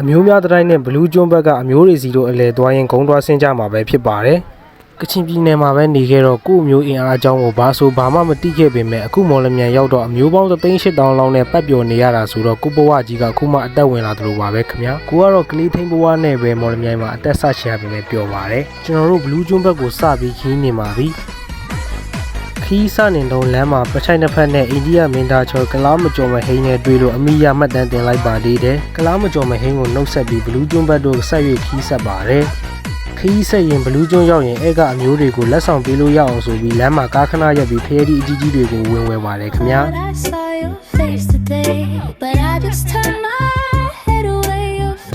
အမျိုးများတိုင်းနဲ့ဘလူးကျွန်းဘက်ကအမျိုးတွေစီတို့အလဲသွားရင်ဂုံသွားဆင်းကြမှာပဲဖြစ်ပါတယ်ကချင်ပြည်နယ်မှာပဲနေခဲ့တော့ကို့မျိုးအင်အားအကြောင်းကိုဘာဆိုဘာမှမသိခဲ့ပေမဲ့အခုမော်လမြိုင်ရောက်တော့အမျိုးပေါင်း38,000လောက်နဲ့ပတ်ပျော်နေရတာဆိုတော့ကိုဘဝကြီးကအခုမှအသက်ဝင်လာသလိုပါပဲခင်ဗျာကိုကတော့ကလေးထိန်ဘဝနဲ့ပဲမော်လမြိုင်မှာအသက်ဆက်ရှာပေမဲ့ပျော်ပါတယ်ကျွန်တော်တို့ဘလူးကျွန်းဘက်ကိုစပြီးခီးနေပါပြီခီးစနေတော့လမ်းမှာပချိုင်တစ်ဖက်နဲ့အိန္ဒိယမင်းသားချောကလားမကျော်မဟိန်းနဲ့တွေ့လို့အမိရမှတ်တမ်းတင်လိုက်ပါသေးတယ်ကလားမကျော်မဟိန်းကိုနှုတ်ဆက်ပြီးဘလူးကျွန်းဘက်တို့ဆက်၍ခီးဆက်ပါတယ်ခီးဆက်ရင်ဘလူးကျွန်းရောက်ရင်အဲ့ကအမျိုးတွေကိုလက်ဆောင်ပေးလို့ရအောင်ဆိုပြီးလမ်းမှာကားခဏရပ်ပြီးဖရဲဒီအကြီးကြီးတွေကိုဝင်ဝယ်ပါတယ်ခင်ဗျာ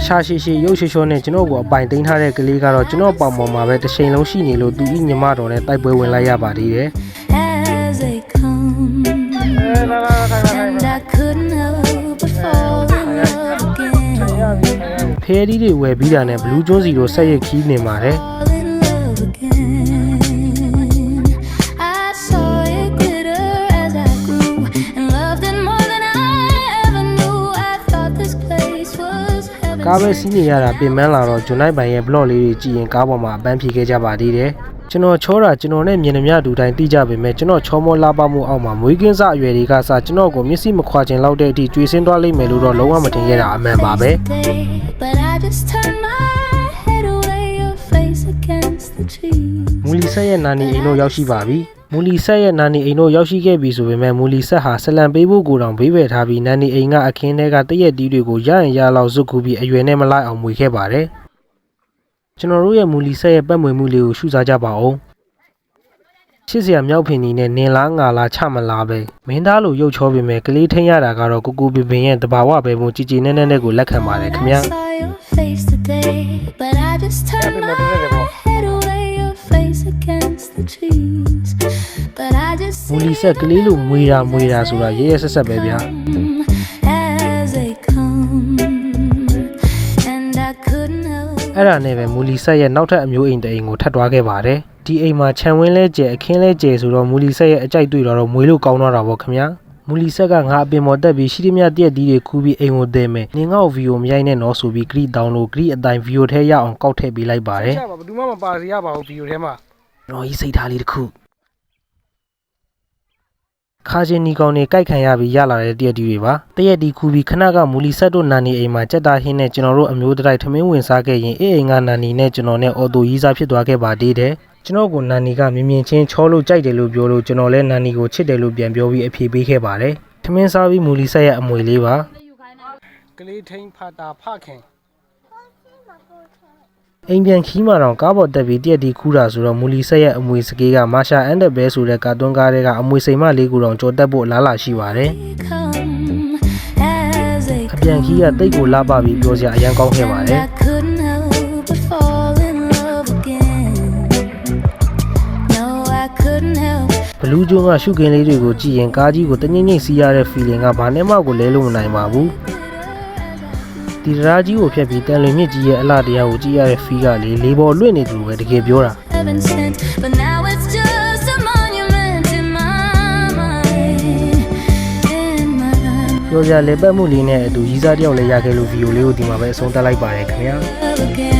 ရှာရှိရုပ်ရှိနဲ့ကျွန်တော်ကိုအပိုင်သိမ်းထားတဲ့ကလေးကတော့ကျွန်တော်ပေါင်ပေါ်မှာပဲတစ်ချိန်လုံးရှိနေလို့သူဤညီမတော်နဲ့တိုက်ပွဲဝင်လိုက်ရပါသေးတယ်ဖရဲဒီတွေဝယ်ပြီးတာနဲ့ဘလူးကျွန်းစီကိုဆက်ရခီးနေပါတယ်ကားပဲစီးနေရတာပြင်ပန်းလာတော့ဂျွန်နိုင်ပိုင်ရဲ့ blog လေးတွေကြည့်ရင်ကားပေါ်မှာအပန်းဖြေခဲ့ကြပါသေးတယ်ကျွန်တော်ချောတာကျွန်တော်နဲ့မြင်နှမြတူတိုင်းသိကြပေမဲ့ကျွန်တော်ချောမောလာပမှုအောက်မှာမွေးကင်းစအရွယ်တွေကစကျွန်တော်ကိုမျက်စိမခွာခြင်းလောက်တဲ့အထိကျွေးစင်းသွားလိမ့်မယ်လို့တော့လုံးဝမထင်ခဲ့တာအမှန်ပါပဲမူလီဆက်ရဲ့နာနီအိမ်တို့ရောက်ရှိပါပြီမူလီဆက်ရဲ့နာနီအိမ်တို့ရောက်ရှိခဲ့ပြီဆိုပေမဲ့မူလီဆက်ဟာဆလံပေးဖို့ကိုတောင်ဘေးပယ်ထားပြီးနာနီအိမ်ကအခင်းထဲကတရက်တီးတွေကိုရရင်ရလောက်ဇွတ်ကူပြီးအရွယ်နဲ့မလိုက်အောင်မွေခဲ့ပါတယ်ကျွန်တော်တို့ရဲ့မူလီဆက်ရဲ့ပတ်မွေမှုလေးကိုရှုစားကြပါဦးချစ်စရာမြောက်ဖင်နေနဲ့နင်လားငါလားချမလားပဲမင်းသားလိုရုပ်ချောပေမဲ့ကလေးထိန်ရတာကတော့ကိုပင်ရဲ့တဘာဝပဲမို့ကြည်ကြည်နဲနဲကိုလက်ခံပါတယ်ခင်ဗျာမူလီဆက်ကလေးလိုမွေတာဆိုတာရဲရဲဆက်ဆက်ပဲဗျာအဲ့ဒါနဲ့ပဲမူလီဆက်ရဲ့နောက်ထပ်အမျိုးအိမ်တအိမ်ကိုထပ်သွားခဲ့ပါတယ်ဒီအိမ်မှာခြံဝင်းလဲကျဲအခင်းလဲကျဲဆိုတော့မူလီဆက်ရဲ့အကြိုက်တွေ့တော့မွေလို့ကောင်းတော့တာပေါ့ခင်ဗျာမူလီဆက်ကငါအပင်ပေါ်တက်ပြီးရှိသမျှတရက်ဒီတွေခူးပြီးအိမ်ကိုတဲမယ်နင်ငါ့ကိုဗီဒီယိုမရိုက်နဲ့နော်ဆိုပြီးဂရိတောင်းလို့ဂရိအတိုင်းဗီဒီယိုထဲရအောင်ကောက်ထည့်ပေးလိုက်ပါတယ်ဘယ်သူမှမပါစေရပါဘူးဗီဒီယိုထဲမှာတော့ဤစိတ်ထားလေးတစ်ခုခါချင်းနီကောင်နေကြိုက်ခံရပြီးရလာတဲ့တရက်ဒီတွေပါတရက်ဒီခူးပြီးခဏကမူလီဆက်တို့နာနီအိမ်မှာကြက်တာဟင်းနဲ့ကျွန်တော်တို့အမျိုးတိုက်ထမင်းဝင်စားခဲ့ရင်အိမ်ကနာနီနဲ့ကျွန်တော်နဲ့အော်တိုရီးစားဖြစ်သွားခဲ့ပါသေးတယ်ကျွန်တော်ကနာနီကမြင်ချင်းချောလို့ကြိုက်တယ်လို့ပြောလို့ကျွန်တော်လည်းနာနီကိုချစ်တယ်လို့ပြန်ပြောပြီးအဖြေပေးခဲ့ပါတယ်ထမင်းစားပြီးမူလီဆက်ရဲ့အမွေလေးပါကလေးထိန်ဖတာဖခင်အိမ်ပြန်ခီးမှာတော့ကားပေါ်တက်ပြီးတရက်ဒီခူးတာဆိုတော့မူလီဆက်ရဲ့အမွေစကေးကမာရှာအန်ဒဘဲဆိုတဲ့ကာတွန်းကားတွေကအမွေစိမ်မလေးကိုတော့ကြော်တက်ဖို့လားလာရှိပါတယ်အပြန်ခီးကတိတ်ကိုလာပပြီးပြောစရာအရန်ကောင်းခဲ့ပါတယ်ဘလူးကျွန်းကရှုခင်းလေးတွေကိုကြည့်ရင်ကားကြီးကိုတငိမ့်ငိမ့်စီးရတဲ့ feeling ကဘာနဲ့မှကိုလဲလို့မနိုင်ပါဘူးဒီရာကြီးကိုဖြတ်ပြီးတန်လွင်မြစ်ကြီးရဲ့အလှတရားကိုကြည့်ရတဲ့ feel ကလေပေါ်လွင့်နေသူလိုပဲတကယ်ပြောတာပြောကြလေပတ်မှုလေးနဲ့အတူရီးစားတယောက်လည်းရခဲ့လို့ဗီဒီယိုလေးကိုဒီမှာပဲအဆုံးသတ်လိုက်ပါတယ်ခင်ဗျာ